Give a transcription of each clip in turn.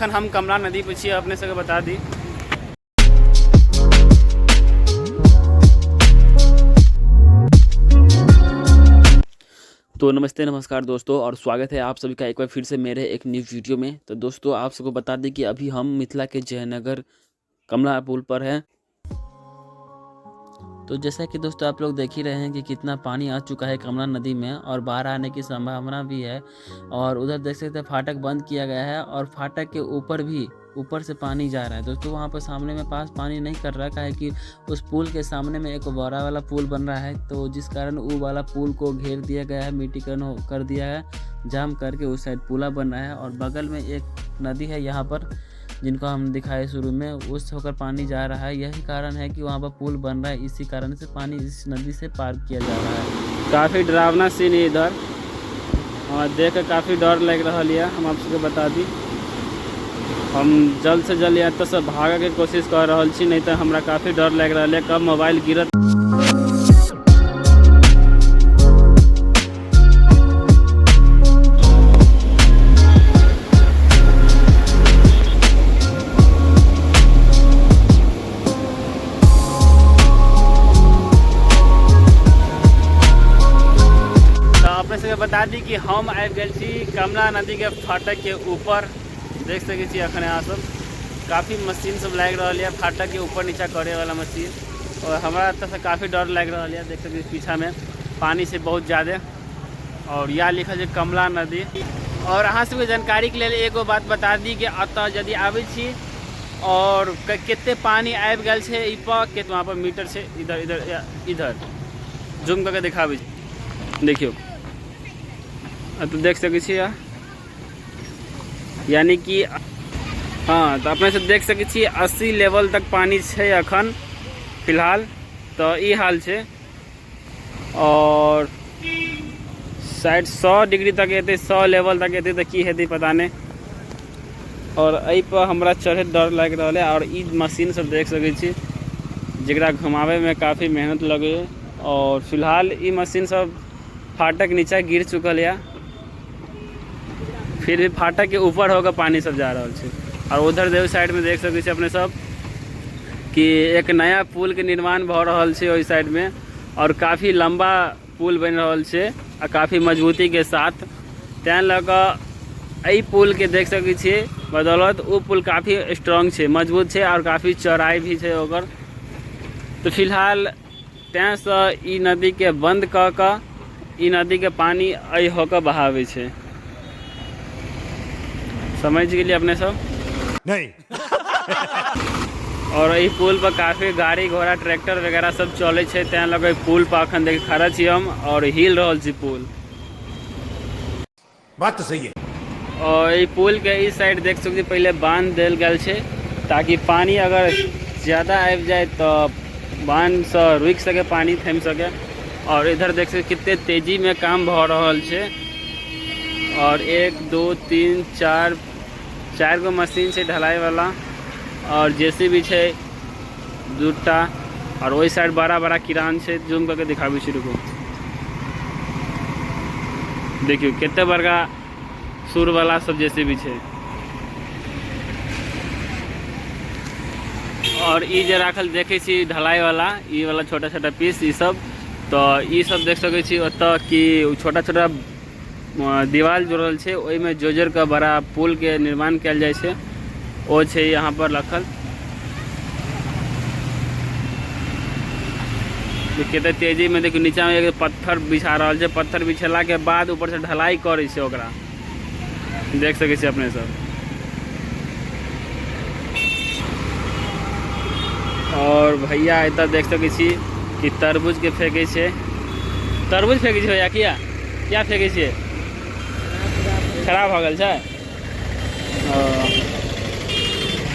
अखन हम कमला नदी पर छी, अपने सबके बता दी। तो नमस्ते नमस्कार दोस्तों, और स्वागत है आप सभी का एक बार फिर से मेरे एक न्यू वीडियो में। तो दोस्तों आप सबको बता दें कि अभी हम मिथिला के जयनगर कमला पुल पर हैं। तो जैसा कि दोस्तों आप लोग देख ही रहे हैं कि कितना पानी आ चुका है कमला नदी में, और बाढ़ आने की संभावना भी है। और उधर देख सकते हैं फाटक बंद किया गया है, और फाटक के ऊपर भी ऊपर से पानी जा रहा है दोस्तों। वहाँ पर सामने में पास पानी नहीं कर रहा है कि उस पुल के सामने में एक बड़ा वाला पुल बन रहा है, तो जिस कारण वो वाला पुल को घेर दिया गया है, मिट्टीकरण कर दिया है, जाम करके उस साइड पुला बन रहा है। और बगल में एक नदी है यहाँ पर, जिनको हम दिखाए शुरू में, उस होकर पानी जा रहा है। यही कारण है कि वहाँ पर पुल बन रहा है, इसी कारण से पानी इस नदी से पार किया जा रहा है। काफ़ी डरावना सीन है इधर, और देख कर काफ़ी डर लग रहा है। हम आप सबके बता दी, हम जल्द से जल्द यहाँ से भागे के कोशिश कर रहा छी, नहीं तो हमरा काफ़ी डर लग रहा है कब मोबाइल गिरत। बता दी कि हम आबि गए छी कमला नदी के फाटक के ऊपर। देख सके छी अखन यहाँ सब काफ़ी मशीन सब लग रहा है, फाटक के ऊपर नीचा करे वाला मशीन। और हमारा तरफ से काफ़ी डर लग रहा है। देख सके पीछा में पानी से बहुत ज़्यादा, और यहाँ लिखल है कमला नदी। और अहाँ सबके जानकारी के लिए एगो बात बता दी कि अतः यदि आबै छी और कितने पानी आबि गल है ई पर, वहाँ पर मीटर से इधर इधर इधर जूम करके दिखाबै, देखियो। तो देख सके छी यानी कि हाँ, तो अपने से देख सके छी 80 लेवल तक पानी है अखन फिलहाल। तो ई हाल है, और शायद 100 डिग्री तक एते, 100 लेवल तक एते, तो की हेतै पता नहीं। और एहि पर हमरा चढ़े डर लग रहा है। और ई मशीन सब देख सके छी जरा घुमावे में काफ़ी मेहनत लगे, और फिलहाल ई मशीन सब फाटक नीचा गिर चुकल है, फिर भी फाटक के ऊपर होकर पानी सब जा रहा है। और उधर देव साइड में देख सके अपने सब कि एक नया पुल के निर्माण भ रहा है ओई साइड में, और काफ़ी लंबा पुल बन रहा है और काफ़ी मजबूती के साथ। तैं लगा एहि पुल के देख सके छी बदौलत वो पुल काफ़ी स्ट्रॉन्ग है, मजबूत है, और काफ़ी चौड़ाई भी है ओकर। तो फिलहाल तैं से ई नदी के बंद क के ई नदी के पानी अ होकर बहावे छे। समझ गेलिए अपने सब नहीं। और यही पुल पर काफ़ी गाड़ी घोड़ा ट्रैक्टर वगैरह सब चले छे, तैं लगे पुल पर अखन देख खड़ा छी हम, और हिल रहा छी पुल। बात तो सही है। और ये पुल के इस साइड देख सकते पहले बांध देल गल छे, ताकि पानी अगर ज़्यादा आबि जाए तो बांध से रुक सके, पानी थम सके। और इधर देख सकते कितने तेजी में काम भ रहा है। और 1 2 3 4 गो मशीन से ढलाई वाला, और जेसीबी है 2टा, और वही साइड बड़ा बड़ा किरान से जूम करके दिखाबी शुरू को। देखियो कितने बड़का सुर वाला सब जेसीबी है। और ई जे राखल देखे छी ढलाई वाला, ई वाला छोटा छोटा पीस ई सब। तो ई सब देख सके छी ओतऽ कि छोटा छोटा दीवार जोड़ल है, ओहि में जोजर का बड़ा पुल के निर्माण कल जाए छे, ओ छे यहाँ पर रखल। कितने तेजी में देखियो नीचा में एक पत्थर बिछा रहा है, पत्थर बिछेला के बाद ऊपर से ढलाई करे छे ओकरा, देख सके छी अपने सब। और भैया इतना देख सके छी कि तरबूज के फेंके छे, तरबूज फेंके छे या क्या फेंके छे, खराब हो गल है।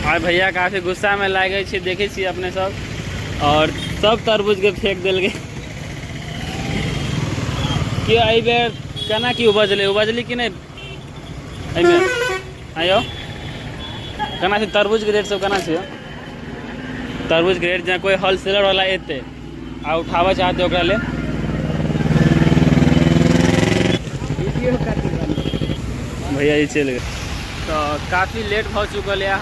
और भैया काफ़ी गुस्सा में लागे छे, देखे छी अपने सब, और सब तरबूज के फेंक दिल गए कि एहि बेर केना की उपजली कि नहीं एहिमे। आयो केना छै तरबूज के रेट सब केना छै? तरबूज के रेट जहाँ कोई होलसेलर वाला एते आ उठावा चाहते ओकरा ले भैया ये चल गए। तो काफ़ी लेट हो चुकल है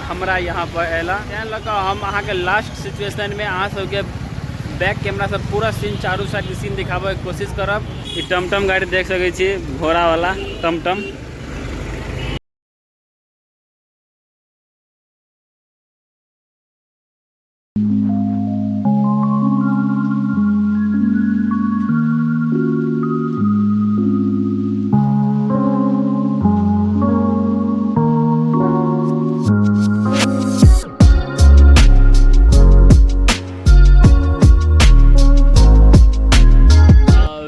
हमरा यहाँ पर अला तैं लऽ कऽ हम अहाँ के लास्ट सिचुएशन में अहाँ सबके बैक कैमरा से पूरा सीन चारू साइड के सीन दिखाबे के कोशिश करब। ई टमटम गाड़ी देख सकै छी, घोड़ा वाला टमटम।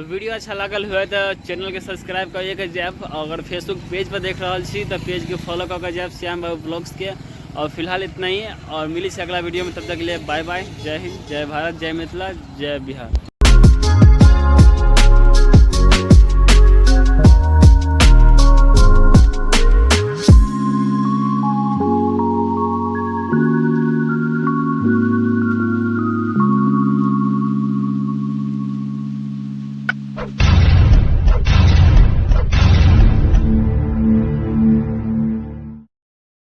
वीडियो अच्छा लगल हुए तो चैनल के सब्सक्राइब करिए जाब। अगर फेसबुक पेज पर देख रहा छी तो पेज के फॉलो करके जाब श्याम बाबू ब्लॉग्स के। और फिलहाल इतना ही, और मिली से अगला वीडियो में। तब तक के लिए बाय बाय। जय हिंद, जय भारत, जय मिथिला, जय बिहार।